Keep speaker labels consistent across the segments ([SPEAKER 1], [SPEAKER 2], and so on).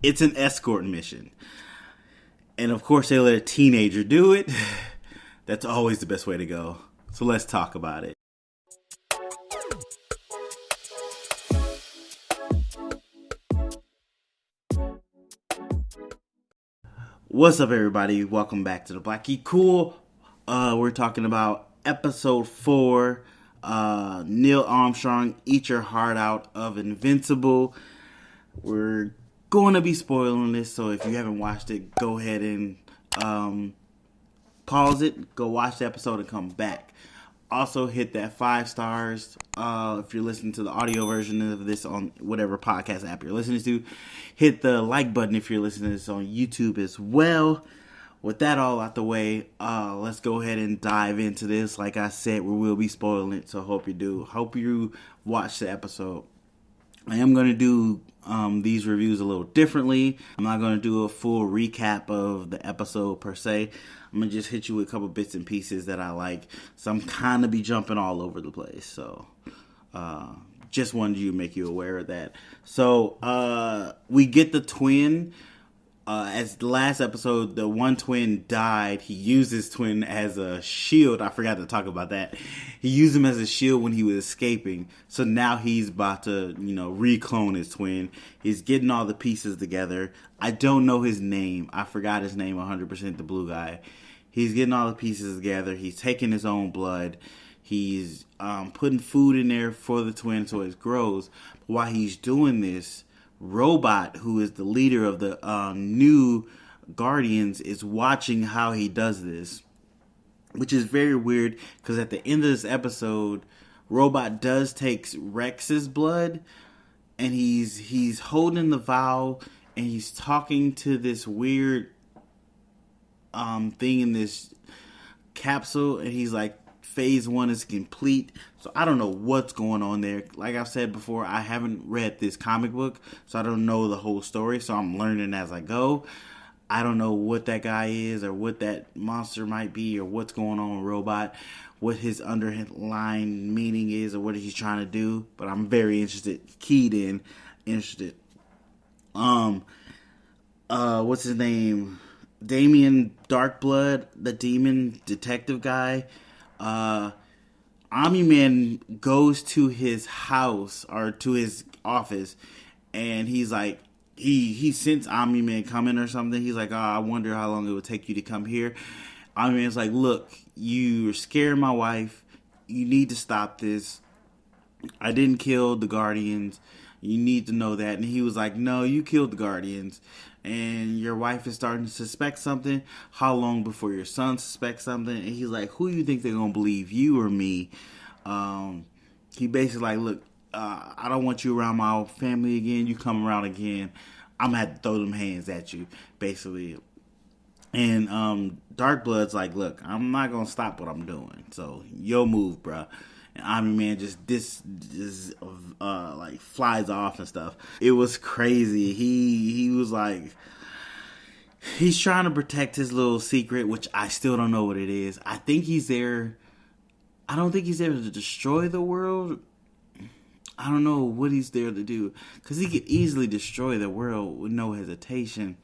[SPEAKER 1] It's an escort mission. And of course, they let a teenager do it. That's always the best way to go. So let's talk about it. What's up, everybody? Welcome back to the Black Geek Cool. We're talking about episode 4, Neil Armstrong, Eat Your Heart Out of Invincible. We're going to be spoiling this, so if you haven't watched it, go ahead and pause it, go watch the episode, and come back. Also, hit that 5 stars if you're listening to the audio version of this on whatever podcast app you're listening to. Hit the like button if you're listening to this on YouTube as well. With that all out the way, let's go ahead and dive into this. Like I said, we will be spoiling it, so hope you do. Hope you watch the episode. I am going to do these reviews a little differently. I'm not going to do a full recap of the episode per se. I'm going to just hit you with a couple bits and pieces that I like. So I'm kind of be jumping all over the place. So just wanted to make you aware of that. So we get the twin. As the last episode, the one twin died. He used his twin as a shield. I forgot to talk about that. He used him as a shield when he was escaping. So now he's about to, reclone his twin. He's getting all the pieces together. I don't know his name. I forgot his name 100%, the blue guy. He's getting all the pieces together. He's taking his own blood. He's putting food in there for the twin so it grows. But while he's doing this, Robot, who is the leader of the new Guardians, is watching how he does this, which is very weird because at the end of this episode, Robot does take Rex's blood, and he's holding the vial, and he's talking to this weird thing in this capsule, and he's like, Phase 1 is complete. So I don't know what's going on there. Like I've said before, I haven't read this comic book, so I don't know the whole story. So I'm learning as I go. I don't know what that guy is or what that monster might be or what's going on with Robot, what his underlying meaning is or what he's trying to do. But I'm very interested, interested. What's his name? Damien Darkblood, the demon detective guy. Omni-Man goes to his house or to his office, and he's like, he sensed Omni-Man coming or something. He's like, I wonder how long it would take you to come here. Omni-Man's like, look, you're scaring my wife. You need to stop this. I didn't kill the Guardians. You need to know that. And he was like, no, you killed the Guardians. And your wife is starting to suspect something. How long before your son suspects something? And he's like, who do you think they're going to believe, you or me? He basically like, look, I don't want you around my family again. You come around again, I'm going to have to throw them hands at you, basically. And Darkblood's like, look, I'm not going to stop what I'm doing. So, yo move, bruh. And Omni-Man just like flies off and stuff. It was crazy. He was like, he's trying to protect his little secret, which I still don't know what it is. I think he's there. I don't think he's there to destroy the world. I don't know what he's there to do, because he could easily destroy the world with no hesitation.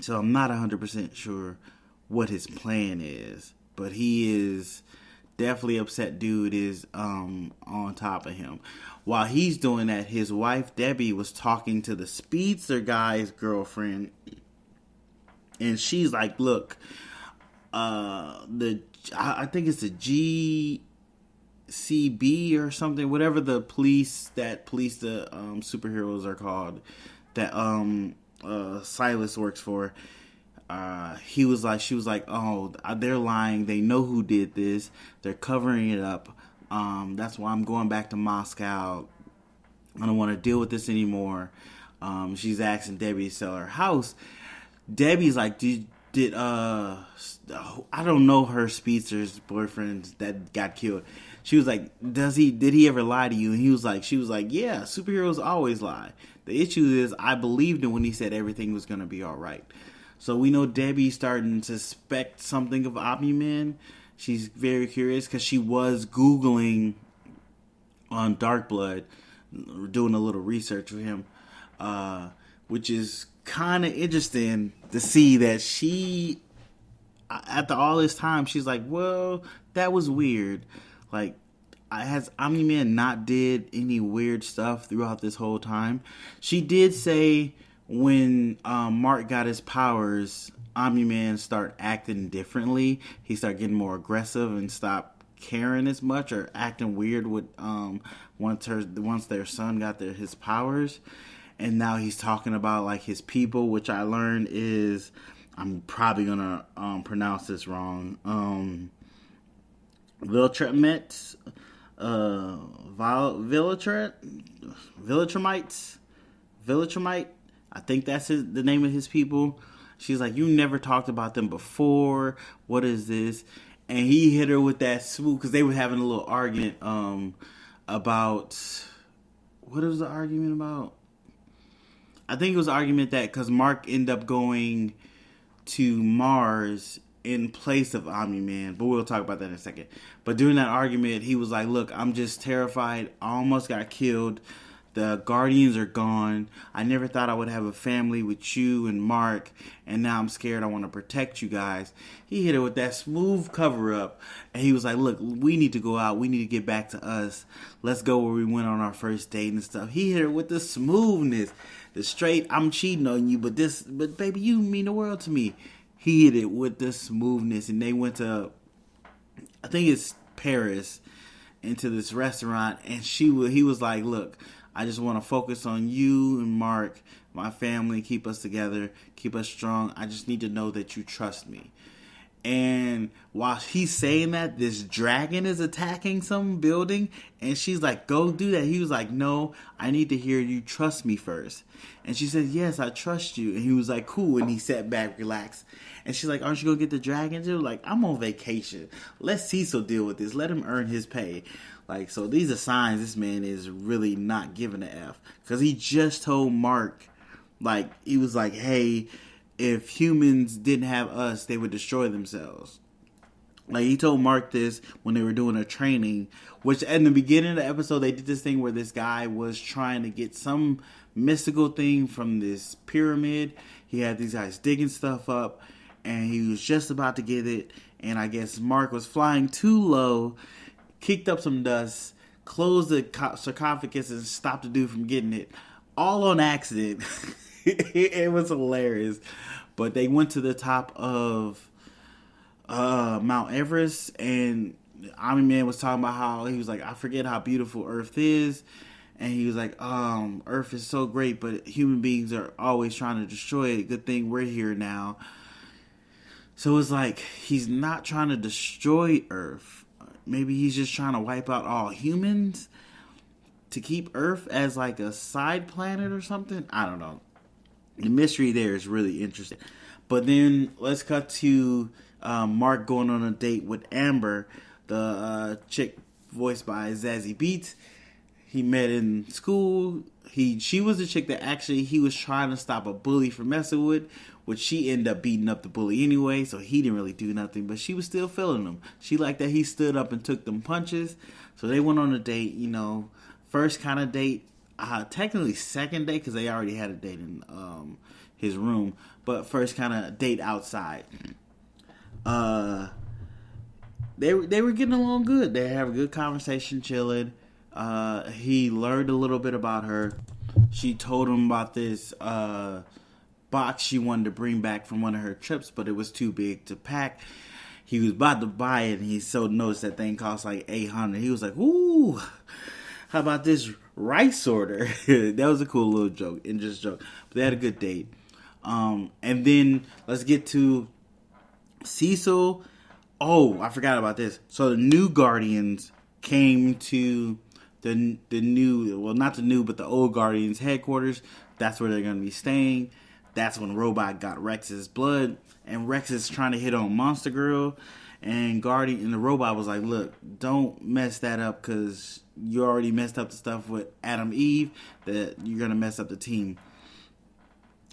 [SPEAKER 1] So I'm not 100% sure what his plan is, but he is definitely upset. Dude is on top of him. While he's doing that, his wife Debbie was talking to the speedster guy's girlfriend, and she's like, look, I think it's the GCB or something, whatever the police the superheroes are called, that Silas works for. She was like, oh, they're lying. They know who did this. They're covering it up. That's why I'm going back to Moscow. I don't want to deal with this anymore. She's asking Debbie to sell her house. Debbie's like, I don't know her speedster's boyfriend that got killed. She was like, did he ever lie to you? And she was like, yeah, superheroes always lie. The issue is I believed him when he said everything was going to be all right. So we know Debbie's starting to suspect something of Omni-Man. She's very curious because she was Googling on Darkblood, doing a little research for him. which is kind of interesting to see that she, after all this time, she's like, well, that was weird. Like, has Omni-Man not did any weird stuff throughout this whole time? She did say when Mark got his powers, Omni-Man start acting differently. He started getting more aggressive and stopped caring as much or acting weird with once their son got his powers. And now he's talking about like his people, which I learned is, I'm probably gonna pronounce this wrong. Viltramites, Viltramite. I think that's the name of his people. She's like, you never talked about them before. What is this? And he hit her with that smooth, because they were having a little argument about, what was the argument about? I think it was an argument that because Mark ended up going to Mars in place of Omni-Man, but we'll talk about that in a second. But during that argument, he was like, look, I'm just terrified. I almost got killed. The Guardians are gone. I never thought I would have a family with you and Mark, and now I'm scared. I want to protect you guys. He hit it with that smooth cover-up, and he was like, look, we need to go out. We need to get back to us. Let's go where we went on our first date and stuff. He hit it with the smoothness, the straight, I'm cheating on you, but baby, you mean the world to me. He hit it with the smoothness, and they went to, I think it's Paris, into this restaurant, and he was like, look, I just want to focus on you and Mark, my family, keep us together, keep us strong. I just need to know that you trust me. And while he's saying that, this dragon is attacking some building, and she's like, go do that. He was like, no, I need to hear you trust me first. And she said, yes, I trust you. And he was like, cool. And he sat back, relaxed. And she's like, aren't you going to get the dragon too? Like, I'm on vacation. Let Cecil deal with this. Let him earn his pay. Like, so these are signs this man is really not giving a F. Because he just told Mark, like, he was like, hey, if humans didn't have us, they would destroy themselves. Like, he told Mark this when they were doing a training, which in the beginning of the episode, they did this thing where this guy was trying to get some mystical thing from this pyramid. He had these guys digging stuff up, and he was just about to get it, and I guess Mark was flying too low, kicked up some dust, closed the sarcophagus, and stopped the dude from getting it, all on accident. It was hilarious. But they went to the top of Mount Everest, and Omni-Man was talking about how he was like, I forget how beautiful Earth is. And he was like, Earth is so great, but human beings are always trying to destroy it. Good thing we're here now. So it's like, he's not trying to destroy Earth. Maybe he's just trying to wipe out all humans to keep Earth as like a side planet or something. I don't know. The mystery there is really interesting. But then let's cut to Mark going on a date with Amber, the chick voiced by Zazie Beetz. He met in school. She was the chick that actually he was trying to stop a bully from messing with, which she ended up beating up the bully anyway, so he didn't really do nothing, but she was still feeling him. She liked that he stood up and took them punches. So they went on a date, first kind of date, technically second date, because they already had a date in his room, but first kind of date outside. They were getting along good. They had a good conversation, chilling. He learned a little bit about her. She told him about this box she wanted to bring back from one of her trips, but it was too big to pack. He was about to buy it, and he so noticed that thing cost like $800. He was like, ooh, how about this rice sorter? That was a cool little joke, interesting joke. But they had a good date. And then let's get to Cecil. Oh, I forgot about this. So the new Guardians came to the new, well, not the new, but the old Guardians headquarters. That's where they're going to be staying. That's when Robot got Rex's blood, and Rex is trying to hit on Monster Girl, and the Robot was like, look, don't mess that up, because you already messed up the stuff with Adam Eve, that you're going to mess up the team.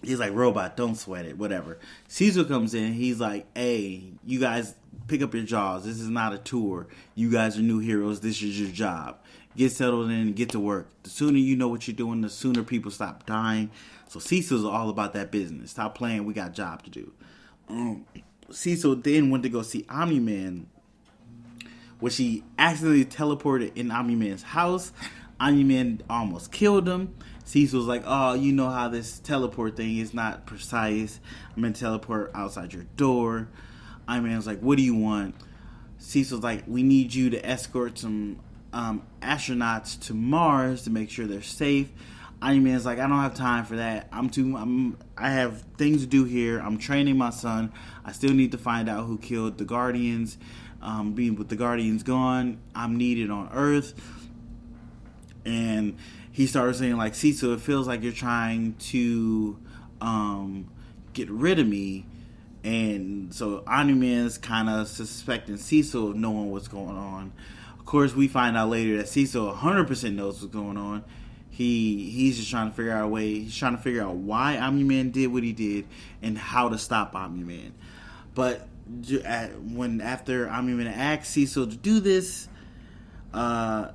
[SPEAKER 1] He's like, Robot, don't sweat it, whatever. Cecil comes in, he's like, hey, you guys pick up your jaws. This is not a tour. You guys are new heroes. This is your job. Get settled in and get to work. The sooner you know what you're doing, the sooner people stop dying. So Cecil's all about that business. Stop playing. We got a job to do. Cecil then went to go see Omni-Man, which he accidentally teleported in Omni-Man's house. Omni-Man almost killed him. Cecil was like, oh, you know how this teleport thing is not precise. I'm going to teleport outside your door. Omni-Man was like, what do you want? Cecil's like, we need you to escort some astronauts to Mars to make sure they're safe. Omni-Man's like, I don't have time for that. I have things to do here. I'm training my son. I still need to find out who killed the Guardians. Being with the Guardians gone, I'm needed on Earth. And he started saying, like, Cecil, it feels like you're trying to get rid of me. And so Omni-Man's kind of suspecting Cecil of knowing what's going on. Of course, we find out later that Cecil 100% knows what's going on. He's just trying to figure out a way. He's trying to figure out why Omni-Man did what he did and how to stop Omni-Man. But after Omni-Man asked Cecil to do this, after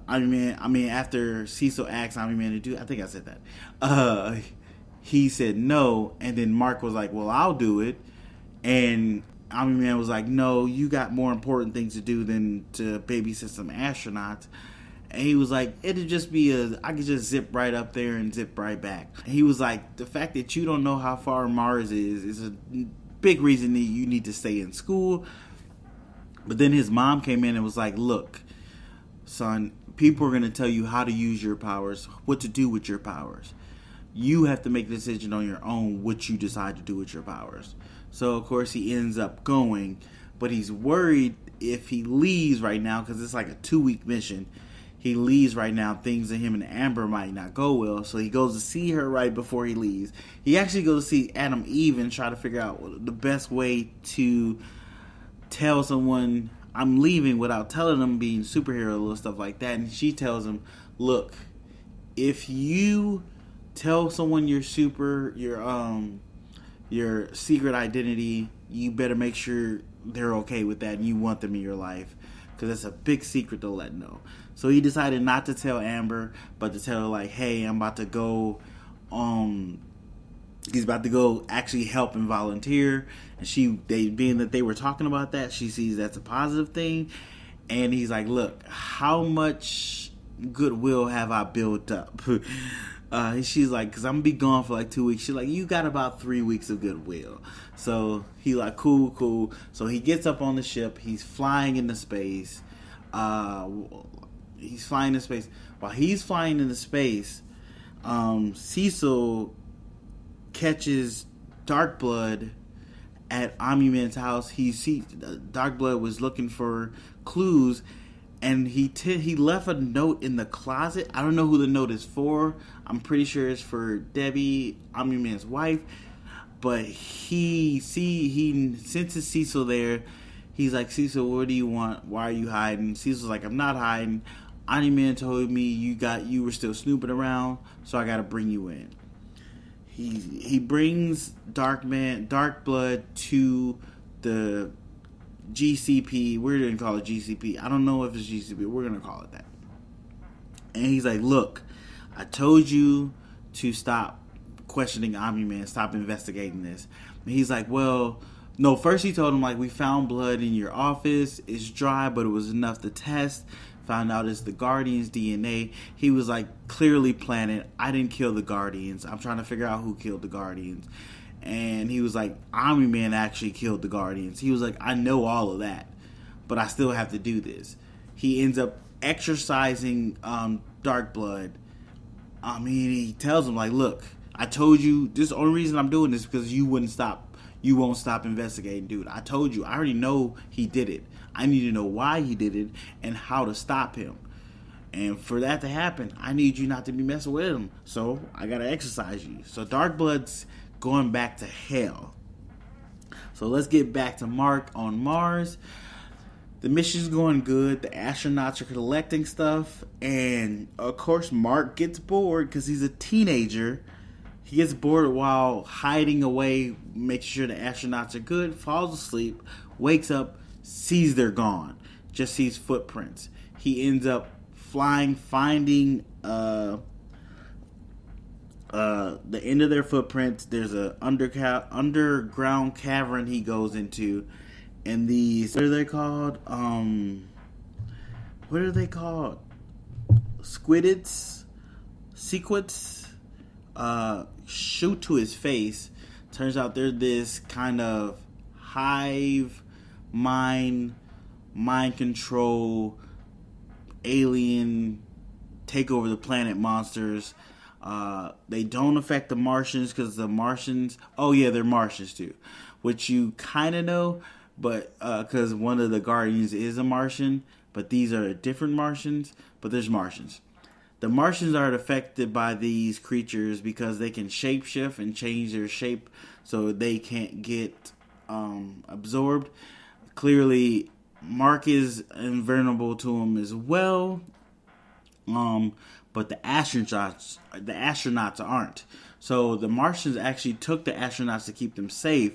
[SPEAKER 1] Cecil asked Omni-Man to do, I think I said that. He said no, and then Mark was like, "Well, I'll do it," and Omni-Man was like, "No, you got more important things to do than to babysit some astronauts." And he was like, it'd just be I could just zip right up there and zip right back. And he was like, the fact that you don't know how far Mars is a big reason that you need to stay in school. But then his mom came in and was like, look, son, people are going to tell you how to use your powers, what to do with your powers. You have to make the decision on your own what you decide to do with your powers. So, of course, he ends up going. But he's worried if he leaves right now, because it's like a 2-week mission. He leaves right now, things in him and Amber might not go well. So he goes to see her right before he leaves. He actually goes to see Adam Eve and try to figure out the best way to tell someone I'm leaving without telling them, being superhero, little stuff like that. And she tells him, look, if you tell someone your secret identity, you better make sure they're okay with that and you want them in your life, because it's a big secret to let know. So he decided not to tell Amber, but to tell her, like, hey, I'm about to go, he's about to go actually help and volunteer. And being that they were talking about that, she sees that's a positive thing. And he's like, look, how much goodwill have I built up? She's like, because I'm going to be gone for like 2 weeks. She's like, you got about 3 weeks of goodwill. So he like, cool. So he gets up on the ship. He's flying into space. While he's flying into space, Cecil catches Darkblood at Omni-Man's house. Darkblood was looking for clues, and he left a note in the closet. I don't know who the note is for. I'm pretty sure it's for Debbie, Omni-Man's wife. But he senses Cecil there. He's like, Cecil, what do you want? Why are you hiding? Cecil's like, I'm not hiding. Omni-Man told me you were still snooping around, so I got to bring you in. He brings Darkblood to the GCP. We're going to call it GCP. I don't know if it's GCP. We're going to call it that. And he's like, look, I told you to stop questioning Omni-Man, stop investigating this. And he's like, well, no, first he told him, like, we found blood in your office. It's dry, but it was enough to test. Found out it's the Guardians' DNA. He was like, clearly planning. I didn't kill the Guardians. I'm trying to figure out who killed the Guardians. And he was like, Omni-Man actually killed the Guardians. He was like, I know all of that, but I still have to do this. He ends up exorcising Darkblood. He tells him, like, look, I told you, this is the only reason I'm doing this because you won't stop investigating, dude. I told you, I already know he did it. I need to know why he did it and how to stop him. And for that to happen, I need you not to be messing with him. So I gotta exercise you. So Darkblood's going back to hell. So let's get back to Mark on Mars. The mission's going good. The astronauts are collecting stuff. And of course, Mark gets bored because he's a teenager. He gets bored while hiding away, making sure the astronauts are good, falls asleep, wakes up, sees they're gone, just sees footprints. He ends up finding the end of their footprints, there's a underground cavern he goes into, and these, what are they called? What are they called? Squidids, sequits, shoot to his face. Turns out they're this kind of hive mind control alien take over the planet monsters. They don't affect the Martians because the Martians, oh yeah, they're Martians too, which you kind of know, but because one of the Guardians is a Martian, but these are different Martians, but there's Martians. The Martians aren't affected by these creatures because they can shapeshift and change their shape so they can't get absorbed. Clearly, Mark is invulnerable to them as well. But the astronauts aren't. So the Martians actually took the astronauts to keep them safe.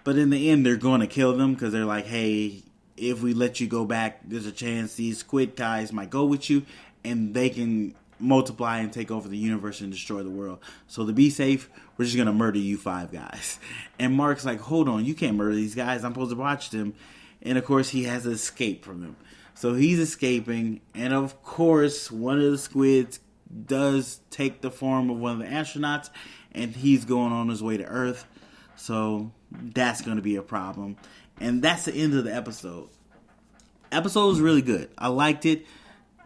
[SPEAKER 1] But in the end, they're going to kill them because they're like, hey, if we let you go back, there's a chance these squid guys might go with you and they can multiply and take over the universe and destroy the world. So to be safe, we're just going to murder you 5 guys. And Mark's like, hold on, you can't murder these guys. I'm supposed to watch them. And of course, he has to escape from them. So he's escaping. And of course, one of the squids does take the form of one of the astronauts. And he's going on his way to Earth. So that's going to be a problem. And that's the end of the episode. Episode was really good. I liked it.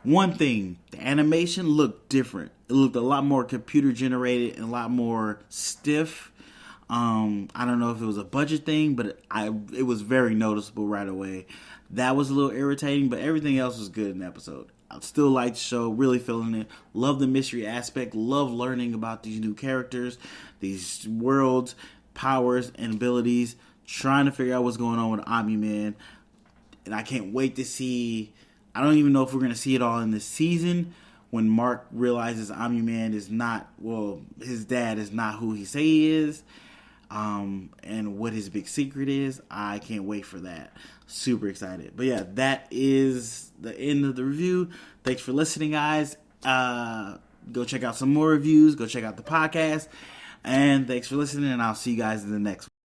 [SPEAKER 1] One thing, the animation looked different. It looked a lot more computer generated and a lot more stiff. I don't know if it was a budget thing, but it was very noticeable right away. That was a little irritating, but everything else was good in the episode. I still like the show, really feeling it. Love the mystery aspect. Love learning about these new characters, these worlds, powers, and abilities. Trying to figure out what's going on with Omni-Man. And I can't wait to see. I don't even know if we're going to see it all in this season when Mark realizes Omni-Man is not, well, his dad is not who he say he is, and what his big secret is. I can't wait for that. Super excited. But yeah, that is the end of the review. Thanks for listening, guys. Go check out some more reviews. Go check out the podcast. And thanks for listening, and I'll see you guys in the next one.